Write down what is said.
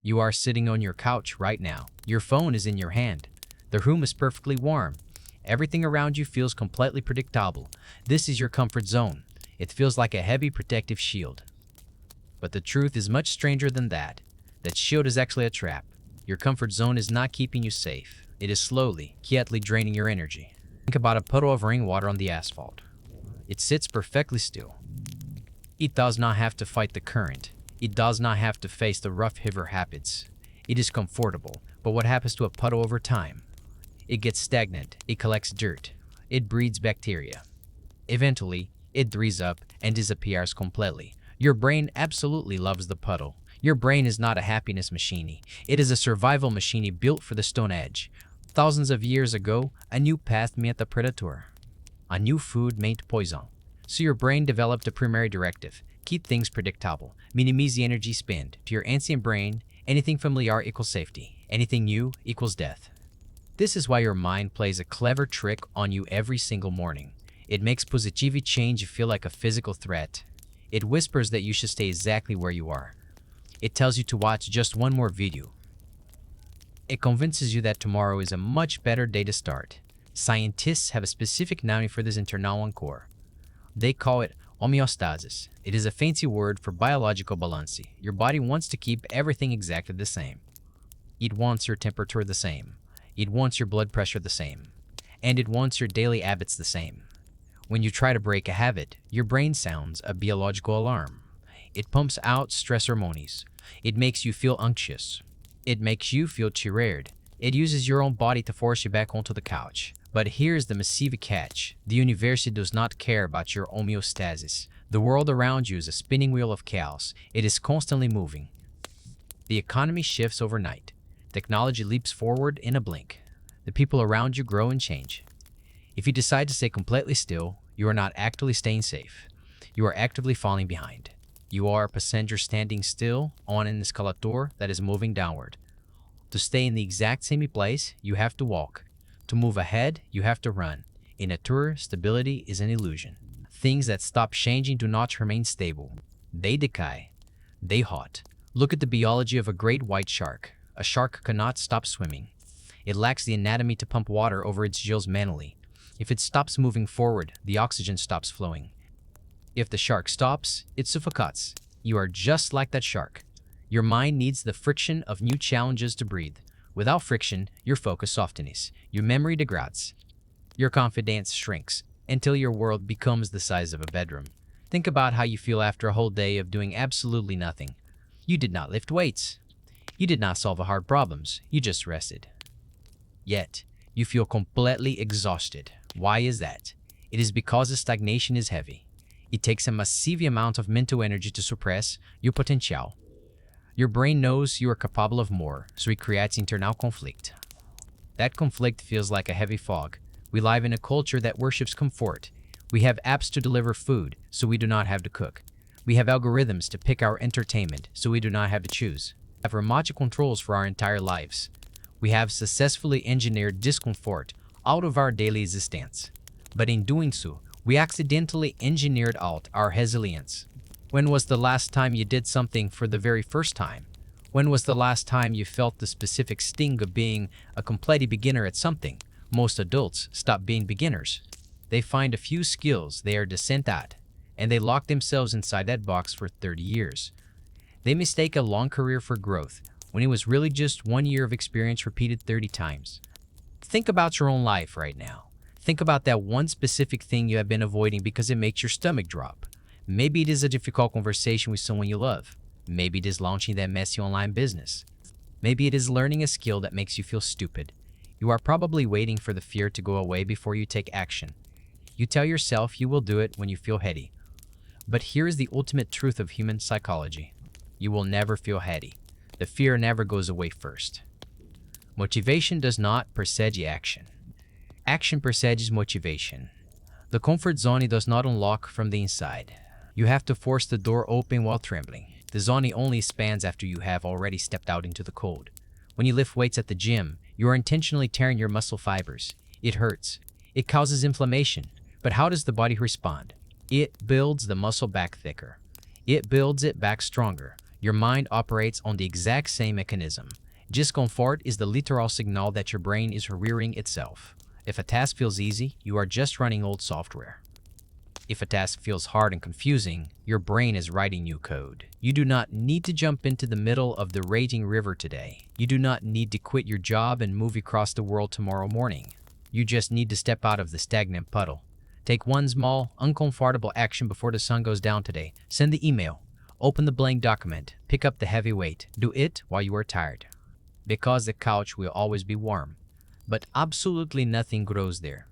You are sitting on your couch right now. Your phone is in your hand. The room is perfectly warm. Everything around you feels completely predictable. This is your comfort zone. It feels like a heavy protective shield. But the truth is much stranger than that. That shield is actually a trap. Your comfort zone is not keeping you safe. It is slowly, quietly draining your energy. Think about a puddle of rainwater on the asphalt. It sits perfectly still. It does not have to fight the current. It does not have to face the rough river rapids. It is comfortable, but what happens to a puddle over time? It gets stagnant, it collects dirt, it breeds bacteria. Eventually, it dries up and disappears completely. Your brain absolutely loves the puddle. Your brain is not a happiness machine. It is a survival machine built for the Stone Age. Thousands of years ago, a new path met the predator. A new food meant poison. So your brain developed a primary directive. Keep things predictable. Minimize the energy spent. To your ancient brain, anything familiar equals safety. Anything new equals death. This is why your mind plays a clever trick on you every single morning. It makes positive change feel like a physical threat. It whispers that you should stay exactly where you are. It tells you to watch just one more video. It convinces you that tomorrow is a much better day to start. Scientists have a specific name for this internal anchor. They call it homeostasis. It is a fancy word for biological balance. Your body wants to keep everything exactly the same. It wants your temperature the same. It wants your blood pressure the same. And it wants your daily habits the same. When you try to break a habit, your brain sounds a biological alarm. It pumps out stress hormones. It makes you feel anxious. It makes you feel tired. It uses your own body to force you back onto the couch. But here's the massive catch. The universe does not care about your homeostasis. The world around you is a spinning wheel of chaos. It is constantly moving. The economy shifts overnight. Technology leaps forward in a blink. The people around you grow and change. If you decide to stay completely still, you are not actively staying safe. You are actively falling behind. You are a passenger standing still on an escalator that is moving downward. To stay in the exact same place, you have to walk. To move ahead, you have to run. In a tour, stability is an illusion. Things that stop changing do not remain stable. They decay. They rot. Look at the biology of a great white shark. A shark cannot stop swimming. It lacks the anatomy to pump water over its gills manually. If it stops moving forward, the oxygen stops flowing. If the shark stops, it suffocates. You are just like that shark. Your mind needs the friction of new challenges to breathe. Without friction, your focus softens, your memory degrades, your confidence shrinks, until your world becomes the size of a bedroom. Think about how you feel after a whole day of doing absolutely nothing. You did not lift weights. You did not solve hard problems. You just rested. Yet, you feel completely exhausted. Why is that? It is because the stagnation is heavy. It takes a massive amount of mental energy to suppress your potential. Your brain knows you are capable of more, so it creates internal conflict. That conflict feels like a heavy fog. We live in a culture that worships comfort. We have apps to deliver food, so we do not have to cook. We have algorithms to pick our entertainment, so we do not have to choose. We have remote controls for our entire lives. We have successfully engineered discomfort out of our daily existence. But in doing so, we accidentally engineered out our resilience. When was the last time you did something for the very first time? When was the last time you felt the specific sting of being a complete beginner at something? Most adults stop being beginners. They find a few skills they are decent at, and they lock themselves inside that box for 30 years. They mistake a long career for growth, when it was really just 1 year of experience repeated 30 times. Think about your own life right now. Think about that one specific thing you have been avoiding because it makes your stomach drop. Maybe it is a difficult conversation with someone you love. Maybe it is launching that messy online business. Maybe it is learning a skill that makes you feel stupid. You are probably waiting for the fear to go away before you take action. You tell yourself you will do it when you feel ready. But here is the ultimate truth of human psychology. You will never feel ready. The fear never goes away first. Motivation does not precede action. Action precedes motivation. The comfort zone does not unlock from the inside. You have to force the door open while trembling. The zone only expands after you have already stepped out into the cold. When you lift weights at the gym, you are intentionally tearing your muscle fibers. It hurts. It causes inflammation. But how does the body respond? It builds the muscle back thicker. It builds it back stronger. Your mind operates on the exact same mechanism. Discomfort is the literal signal that your brain is rearing itself. If a task feels easy, you are just running old software. If a task feels hard and confusing, your brain is writing new code. You do not need to jump into the middle of the raging river today. You do not need to quit your job and move across the world tomorrow morning. You just need to step out of the stagnant puddle. Take one small, uncomfortable action before the sun goes down today. Send the email. Open the blank document. Pick up the heavy weight. Do it while you are tired. Because the couch will always be warm. But absolutely nothing grows there.